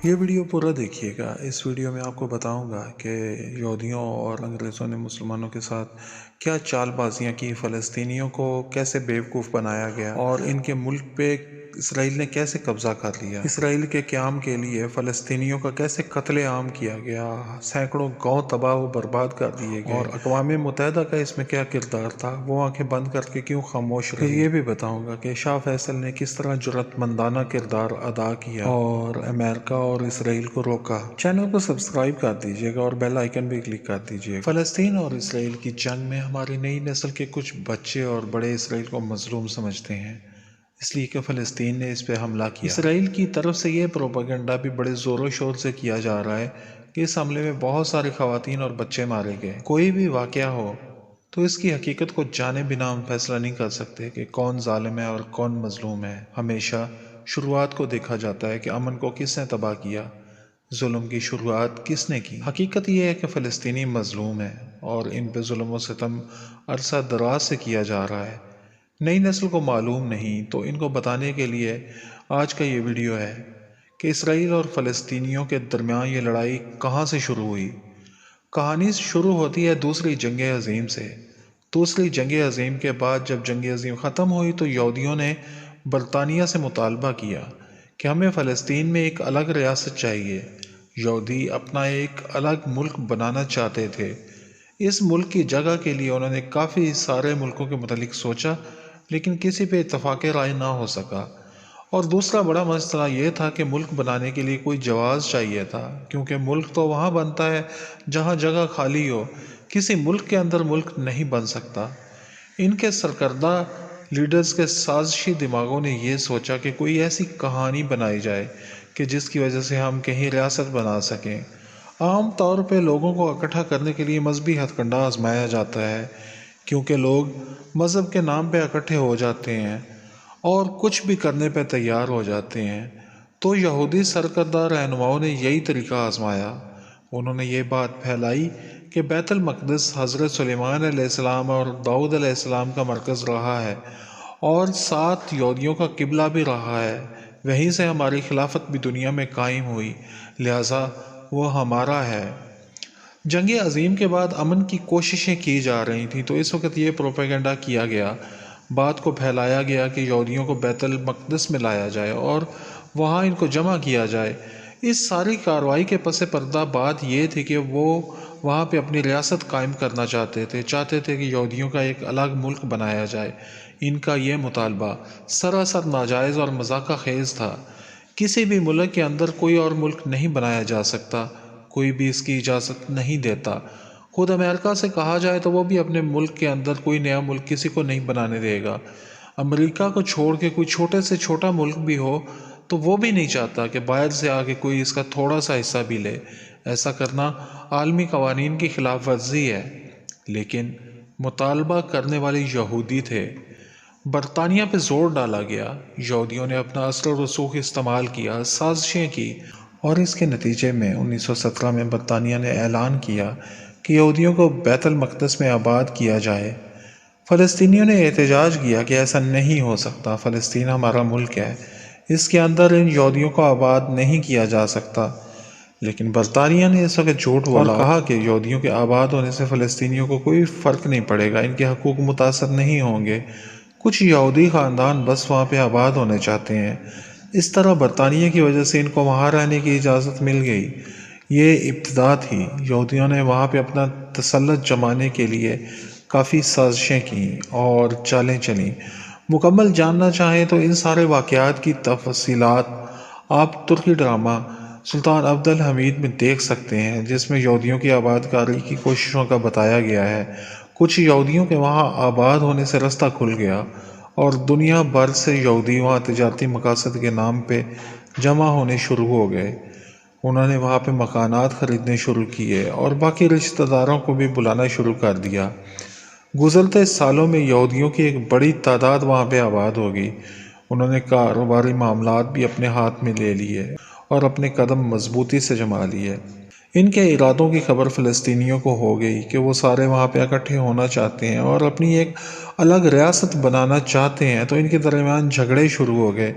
یہ ویڈیو پورا دیکھیے گا۔ اس ویڈیو میں آپ کو بتاؤں گا کہ یہودیوں اور انگریزوں نے مسلمانوں کے ساتھ کیا چال بازیاں کی، فلسطینیوں کو کیسے بیوقوف بنایا گیا اور ان کے ملک پہ اسرائیل نے کیسے قبضہ کر لیا، اسرائیل کے قیام کے لیے فلسطینیوں کا کیسے قتل عام کیا گیا، سینکڑوں گاؤں تباہ و برباد کر دیے گئے، اور اقوام متحدہ کا اس میں کیا کردار تھا، وہ آنکھیں بند کر کے کیوں خاموش رہی۔ پھر یہ بھی بتاؤں گا کہ شاہ فیصل نے کس طرح جرأت مندانہ کردار ادا کیا اور امریکہ اور اسرائیل کو روکا۔ چینل کو سبسکرائب کر دیجیے گا اور بیل آئیکن بھی کلک کر دیجیے گا۔ فلسطین اور اسرائیل کی جنگ میں ہماری نئی نسل کے کچھ بچے اور بڑے اسرائیل کو مظلوم سمجھتے ہیں، اس لیے کہ فلسطین نے اس پہ حملہ کیا۔ اسرائیل کی طرف سے یہ پروپیگنڈا بھی بڑے زور و شور سے کیا جا رہا ہے کہ اس حملے میں بہت سارے خواتین اور بچے مارے گئے۔ کوئی بھی واقعہ ہو تو اس کی حقیقت کو جانے بنا ہم فیصلہ نہیں کر سکتے کہ کون ظالم ہے اور کون مظلوم ہے۔ ہمیشہ شروعات کو دیکھا جاتا ہے کہ امن کو کس نے تباہ کیا، ظلم کی شروعات کس نے کی۔ حقیقت یہ ہے کہ فلسطینی مظلوم ہیں اور ان پہ ظلم و ستم عرصہ دراز سے کیا جا رہا ہے۔ نئی نسل کو معلوم نہیں تو ان کو بتانے کے لیے آج کا یہ ویڈیو ہے کہ اسرائیل اور فلسطینیوں کے درمیان یہ لڑائی کہاں سے شروع ہوئی۔ کہانی شروع ہوتی ہے دوسری جنگ عظیم سے۔ دوسری جنگ عظیم کے بعد جب جنگ عظیم ختم ہوئی تو یہودیوں نے برطانیہ سے مطالبہ کیا کہ ہمیں فلسطین میں ایک الگ ریاست چاہیے۔ یہودی اپنا ایک الگ ملک بنانا چاہتے تھے۔ اس ملک کی جگہ کے لیے انہوں نے کافی سارے ملکوں کے متعلق سوچا، لیکن کسی پہ اتفاق رائے نہ ہو سکا۔ اور دوسرا بڑا مسئلہ یہ تھا کہ ملک بنانے کے لیے کوئی جواز چاہیے تھا، کیونکہ ملک تو وہاں بنتا ہے جہاں جگہ خالی ہو، کسی ملک کے اندر ملک نہیں بن سکتا۔ ان کے سرکردہ لیڈرز کے سازشی دماغوں نے یہ سوچا کہ کوئی ایسی کہانی بنائی جائے کہ جس کی وجہ سے ہم کہیں ریاست بنا سکیں۔ عام طور پہ لوگوں کو اکٹھا کرنے کے لیے مذہبی ہتھ کنڈہ آزمایا جاتا ہے، کیونکہ لوگ مذہب کے نام پہ اکٹھے ہو جاتے ہیں اور کچھ بھی کرنے پہ تیار ہو جاتے ہیں۔ تو یہودی سرکردہ رہنماؤں نے یہی طریقہ آزمایا۔ انہوں نے یہ بات پھیلائی کہ بیت المقدس حضرت سلیمان علیہ السلام اور داؤد علیہ السلام کا مرکز رہا ہے اور ساتھ یہودیوں کا قبلہ بھی رہا ہے، وہیں سے ہماری خلافت بھی دنیا میں قائم ہوئی، لہٰذا وہ ہمارا ہے۔ جنگ عظیم کے بعد امن کی کوششیں کی جا رہی تھیں، تو اس وقت یہ پروپیگنڈا کیا گیا، بات کو پھیلایا گیا کہ یہودیوں کو بیت المقدس میں لایا جائے اور وہاں ان کو جمع کیا جائے۔ اس ساری کارروائی کے پس پردہ بات یہ تھی کہ وہ وہاں پہ اپنی ریاست قائم کرنا چاہتے تھے کہ یہودیوں کا ایک الگ ملک بنایا جائے۔ ان کا یہ مطالبہ سراسر ناجائز اور مذاق خیز تھا۔ کسی بھی ملک کے اندر کوئی اور ملک نہیں بنایا جا سکتا، کوئی بھی اس کی اجازت نہیں دیتا۔ خود امریکہ سے کہا جائے تو وہ بھی اپنے ملک کے اندر کوئی نیا ملک کسی کو نہیں بنانے دے گا۔ امریکہ کو چھوڑ کے کوئی چھوٹے سے چھوٹا ملک بھی ہو تو وہ بھی نہیں چاہتا کہ باہر سے آ کے کوئی اس کا تھوڑا سا حصہ بھی لے۔ ایسا کرنا عالمی قوانین کی خلاف ورزی ہے، لیکن مطالبہ کرنے والے یہودی تھے۔ برطانیہ پہ زور ڈالا گیا، یہودیوں نے اپنا اثر و رسوخ استعمال کیا، سازشیں کی، اور اس کے نتیجے میں 1917 میں برطانیہ نے اعلان کیا کہ یہودیوں کو بیت المقدس میں آباد کیا جائے۔ فلسطینیوں نے احتجاج کیا کہ ایسا نہیں ہو سکتا، فلسطین ہمارا ملک ہے، اس کے اندر ان یہودیوں کو آباد نہیں کیا جا سکتا۔ لیکن برطانیہ نے اس وقت جھوٹ بولا اور کہا کہ یہودیوں کے آباد ہونے سے فلسطینیوں کو کوئی فرق نہیں پڑے گا، ان کے حقوق متاثر نہیں ہوں گے، کچھ یہودی خاندان بس وہاں پہ آباد ہونے چاہتے ہیں۔ اس طرح برطانیہ کی وجہ سے ان کو وہاں رہنے کی اجازت مل گئی۔ یہ ابتدا تھی۔ یہودیوں نے وہاں پہ اپنا تسلط جمانے کے لیے کافی سازشیں کیں اور چالیں چلیں۔ مکمل جاننا چاہیں تو ان سارے واقعات کی تفصیلات آپ ترکی ڈرامہ سلطان عبد الحمید میں دیکھ سکتے ہیں، جس میں یہودیوں کی آباد کاری کی کوششوں کا بتایا گیا ہے۔ کچھ یہودیوں کے وہاں آباد ہونے سے رستہ کھل گیا اور دنیا بھر سے یہودی وہاں تجارتی مقاصد کے نام پہ جمع ہونے شروع ہو گئے۔ انہوں نے وہاں پہ مکانات خریدنے شروع کیے اور باقی رشتہ داروں کو بھی بلانا شروع کر دیا۔ گزرتے سالوں میں یہودیوں کی ایک بڑی تعداد وہاں پہ آباد ہو گئی۔ انہوں نے کاروباری معاملات بھی اپنے ہاتھ میں لے لیے اور اپنے قدم مضبوطی سے جما لیے۔ ان کے ارادوں کی خبر فلسطینیوں کو ہو گئی کہ وہ سارے وہاں پہ اکٹھے ہونا چاہتے ہیں اور اپنی ایک الگ ریاست بنانا چاہتے ہیں، تو ان کے درمیان جھگڑے شروع ہو گئے۔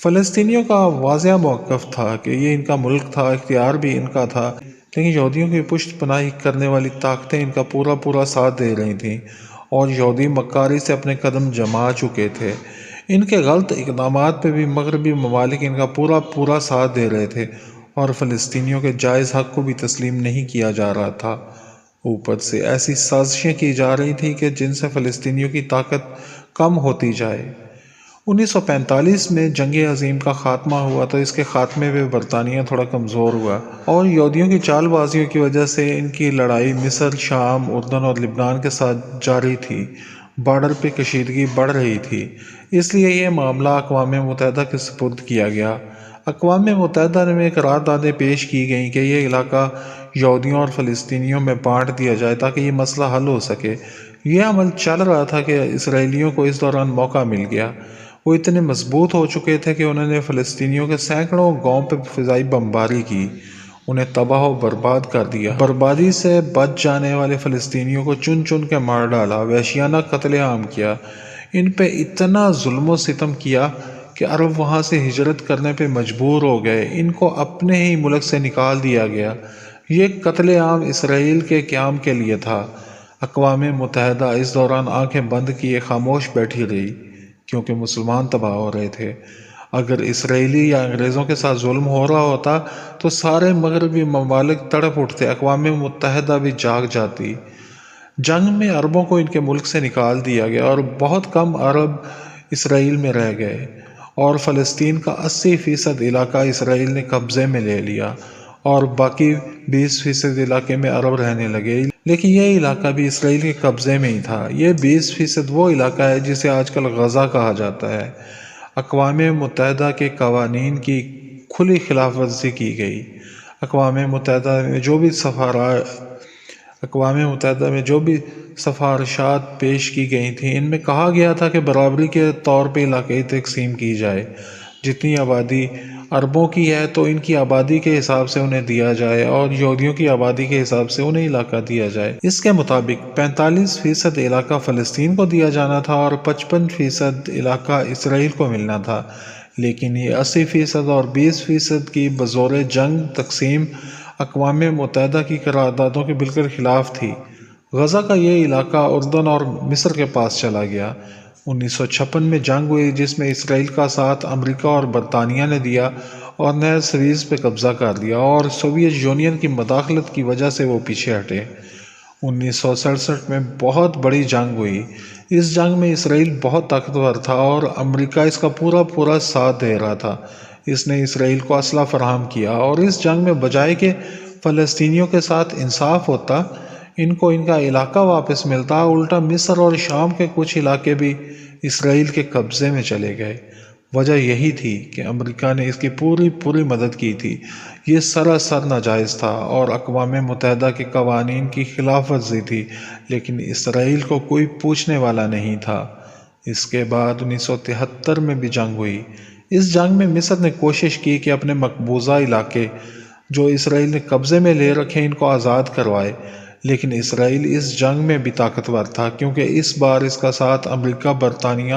فلسطینیوں کا واضح موقف تھا کہ یہ ان کا ملک تھا، اختیار بھی ان کا تھا، لیکن یہودیوں کی پشت پناہی کرنے والی طاقتیں ان کا پورا ساتھ دے رہی تھیں اور یہودی مکاری سے اپنے قدم جما چکے تھے۔ ان کے غلط اقدامات پہ بھی مغربی ممالک ان کا پورا ساتھ دے رہے تھے اور فلسطینیوں کے جائز حق کو بھی تسلیم نہیں کیا جا رہا تھا۔ اوپر سے ایسی سازشیں کی جا رہی تھیں کہ جن سے فلسطینیوں کی طاقت کم ہوتی جائے۔ 1945 میں جنگ عظیم کا خاتمہ ہوا تو اس کے خاتمے پہ برطانیہ تھوڑا کمزور ہوا اور یہودیوں کی چال بازیوں کی وجہ سے ان کی لڑائی مصر، شام، اردن اور لبنان کے ساتھ جاری تھی۔ بارڈر پہ کشیدگی بڑھ رہی تھی، اس لیے یہ معاملہ اقوام متحدہ کے سپرد کیا گیا۔ اقوام متحدہ میں قراردادیں پیش کی گئیں کہ یہ علاقہ یہودیوں اور فلسطینیوں میں بانٹ دیا جائے تاکہ یہ مسئلہ حل ہو سکے۔ یہ عمل چل رہا تھا کہ اسرائیلیوں کو اس دوران موقع مل گیا۔ وہ اتنے مضبوط ہو چکے تھے کہ انہوں نے فلسطینیوں کے سینکڑوں گاؤں پہ فضائی بمباری کی، انہیں تباہ و برباد کر دیا۔ بربادی سے بچ جانے والے فلسطینیوں کو چن چن کے مار ڈالا، وحشیانہ قتل عام کیا، ان پہ اتنا ظلم و ستم کیا کہ عرب وہاں سے ہجرت کرنے پہ مجبور ہو گئے، ان کو اپنے ہی ملک سے نکال دیا گیا۔ یہ قتل عام اسرائیل کے قیام کے لیے تھا۔ اقوام متحدہ اس دوران آنکھیں بند کیے خاموش بیٹھی رہی کیونکہ مسلمان تباہ ہو رہے تھے۔ اگر اسرائیلی یا انگریزوں کے ساتھ ظلم ہو رہا ہوتا تو سارے مغربی ممالک تڑپ اٹھتے، اقوام متحدہ بھی جاگ جاتی۔ جنگ میں عربوں کو ان کے ملک سے نکال دیا گیا اور بہت کم عرب اسرائیل میں رہ گئے اور فلسطین کا 80% علاقہ اسرائیل نے قبضے میں لے لیا اور باقی 20% علاقے میں عرب رہنے لگے، لیکن یہ علاقہ بھی اسرائیل کے قبضے میں ہی تھا۔ یہ 20% وہ علاقہ ہے جسے آج کل غزہ کہا جاتا ہے۔ اقوام متحدہ کے قوانین کی کھلی خلاف ورزی کی گئی۔ اقوام متحدہ میں جو بھی سفارشات پیش کی گئی تھیں، ان میں کہا گیا تھا کہ برابری کے طور پہ علاقائی تقسیم کی جائے۔ جتنی آبادی عربوں کی ہے تو ان کی آبادی کے حساب سے انہیں دیا جائے اور یہودیوں کی آبادی کے حساب سے انہیں علاقہ دیا جائے۔ اس کے مطابق 45% علاقہ فلسطین کو دیا جانا تھا اور 55% علاقہ اسرائیل کو ملنا تھا، لیکن یہ 80% اور 20% کی بزور جنگ تقسیم اقوام متحدہ کی قراردادوں کے بالکل خلاف تھی۔ غزہ کا یہ علاقہ اردن اور مصر کے پاس چلا گیا۔ 1956 میں جنگ ہوئی جس میں اسرائیل کا ساتھ امریکہ اور برطانیہ نے دیا اور نہر سویز پہ قبضہ کر لیا اور سوویت یونین کی مداخلت کی وجہ سے وہ پیچھے ہٹے۔ 1967 میں بہت بڑی جنگ ہوئی۔ اس جنگ میں اسرائیل بہت طاقتور تھا اور امریکہ اس کا پورا ساتھ دے رہا تھا۔ اس نے اسرائیل کو اسلحہ فراہم کیا اور اس جنگ میں بجائے کہ فلسطینیوں کے ساتھ انصاف ہوتا، ان کو ان کا علاقہ واپس ملتا، الٹا مصر اور شام کے کچھ علاقے بھی اسرائیل کے قبضے میں چلے گئے۔ وجہ یہی تھی کہ امریکہ نے اس کی پوری مدد کی تھی۔ یہ سراسر ناجائز تھا اور اقوام متحدہ کے قوانین کی خلاف ورزی تھی، لیکن اسرائیل کو کوئی پوچھنے والا نہیں تھا۔ اس کے بعد 1973 میں بھی جنگ ہوئی۔ اس جنگ میں مصر نے کوشش کی کہ اپنے مقبوضہ علاقے جو اسرائیل نے قبضے میں لے رکھے ان کو آزاد کروائے، لیکن اسرائیل اس جنگ میں بھی طاقتور تھا کیونکہ اس بار اس کا ساتھ امریکہ، برطانیہ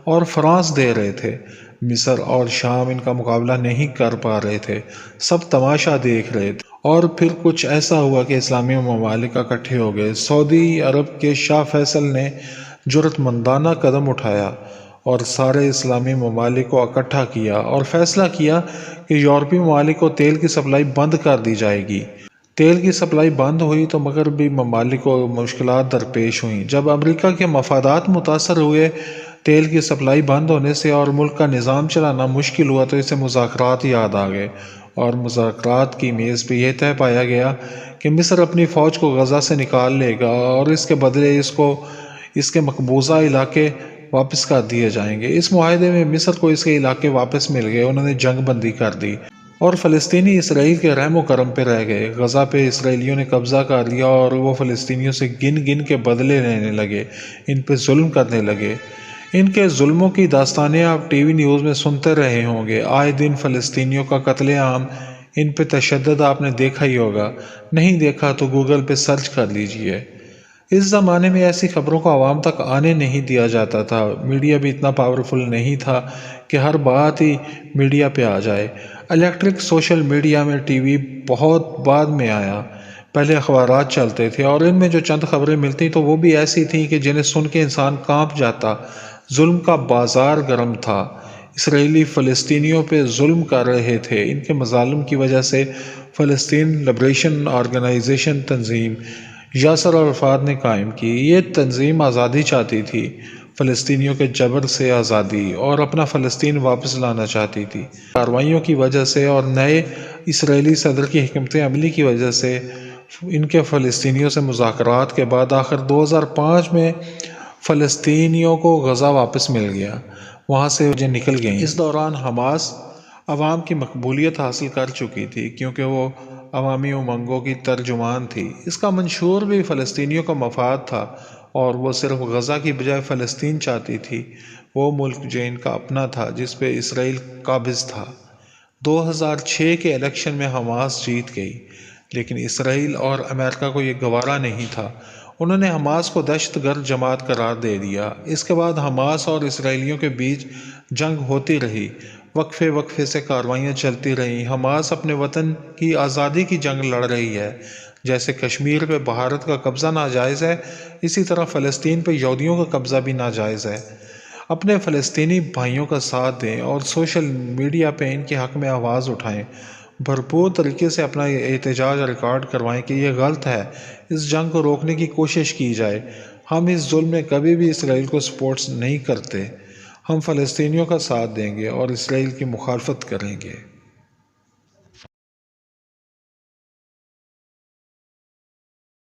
اور فرانس دے رہے تھے۔ مصر اور شام ان کا مقابلہ نہیں کر پا رہے تھے، سب تماشا دیکھ رہے تھے۔ اور پھر کچھ ایسا ہوا کہ اسلامی ممالک اکٹھے ہو گئے۔ سعودی عرب کے شاہ فیصل نے جرأت مندانہ قدم اٹھایا اور سارے اسلامی ممالک کو اکٹھا کیا اور فیصلہ کیا کہ یورپی ممالک کو تیل کی سپلائی بند کر دی جائے گی۔ تیل کی سپلائی بند ہوئی تو مغربی ممالک کو مشکلات درپیش ہوئیں۔ جب امریکہ کے مفادات متاثر ہوئے تیل کی سپلائی بند ہونے سے اور ملک کا نظام چلانا مشکل ہوا تو اسے مذاکرات یاد آ گئے اور مذاکرات کی میز پہ یہ طے پایا گیا کہ مصر اپنی فوج کو غزہ سے نکال لے گا اور اس کے بدلے اس کے مقبوضہ علاقے واپس کر دیے جائیں گے۔ اس معاہدے میں مصر کو اس کے علاقے واپس مل گئے، انہوں نے جنگ بندی کر دی اور فلسطینی اسرائیل کے رحم و کرم پہ رہ گئے۔ غزہ پہ اسرائیلیوں نے قبضہ کر لیا اور وہ فلسطینیوں سے گن کے بدلے لینے لگے، ان پہ ظلم کرنے لگے۔ ان کے ظلموں کی داستانیں آپ ٹی وی نیوز میں سنتے رہے ہوں گے۔ آئے دن فلسطینیوں کا قتل عام، ان پہ تشدد آپ نے دیکھا ہی ہوگا، نہیں دیکھا تو گوگل پہ سرچ کر لیجئے۔ اس زمانے میں ایسی خبروں کو عوام تک آنے نہیں دیا جاتا تھا، میڈیا بھی اتنا پاورفل نہیں تھا کہ ہر بات ہی میڈیا پہ آ جائے۔ الیکٹرک سوشل میڈیا میں ٹی وی بہت بعد میں آیا، پہلے اخبارات چلتے تھے اور ان میں جو چند خبریں ملتی تو وہ بھی ایسی تھیں کہ جنہیں سن کے انسان کانپ جاتا۔ ظلم کا بازار گرم تھا، اسرائیلی فلسطینیوں پہ ظلم کر رہے تھے۔ ان کے مظالم کی وجہ سے فلسطین لبریشن آرگنائزیشن تنظیم یاسر عرفات نے قائم کی۔ یہ تنظیم آزادی چاہتی تھی، فلسطینیوں کے جبر سے آزادی اور اپنا فلسطین واپس لانا چاہتی تھی۔ کارروائیوں کی وجہ سے اور نئے اسرائیلی صدر کی حکمت عملی کی وجہ سے ان کے فلسطینیوں سے مذاکرات کے بعد آخر 2005 میں فلسطینیوں کو غزہ واپس مل گیا، وہاں سے فوجیں نکل گئیں۔ اس دوران حماس عوام کی مقبولیت حاصل کر چکی تھی کیونکہ وہ عوامی امنگوں کی ترجمان تھی۔ اس کا منشور بھی فلسطینیوں کا مفاد تھا اور وہ صرف غزہ کی بجائے فلسطین چاہتی تھی، وہ ملک جو ان کا اپنا تھا جس پہ اسرائیل قابض تھا۔ 2006 کے الیکشن میں حماس جیت گئی، لیکن اسرائیل اور امریکہ کو یہ گوارا نہیں تھا۔ انہوں نے حماس کو دہشت گرد جماعت قرار دے دیا۔ اس کے بعد حماس اور اسرائیلیوں کے بیچ جنگ ہوتی رہی، وقفے وقفے سے کارروائیاں چلتی رہیں۔ حماس اپنے وطن کی آزادی کی جنگ لڑ رہی ہے۔ جیسے کشمیر پہ بھارت کا قبضہ ناجائز ہے، اسی طرح فلسطین پہ یہودیوں کا قبضہ بھی ناجائز ہے۔ اپنے فلسطینی بھائیوں کا ساتھ دیں اور سوشل میڈیا پہ ان کے حق میں آواز اٹھائیں، بھرپور طریقے سے اپنا احتجاج ریکارڈ کروائیں کہ یہ غلط ہے، اس جنگ کو روکنے کی کوشش کی جائے۔ ہم اس ظلم میں کبھی بھی اسرائیل کو سپورٹس نہیں کرتے، ہم فلسطینیوں کا ساتھ دیں گے اور اسرائیل کی مخالفت کریں گے۔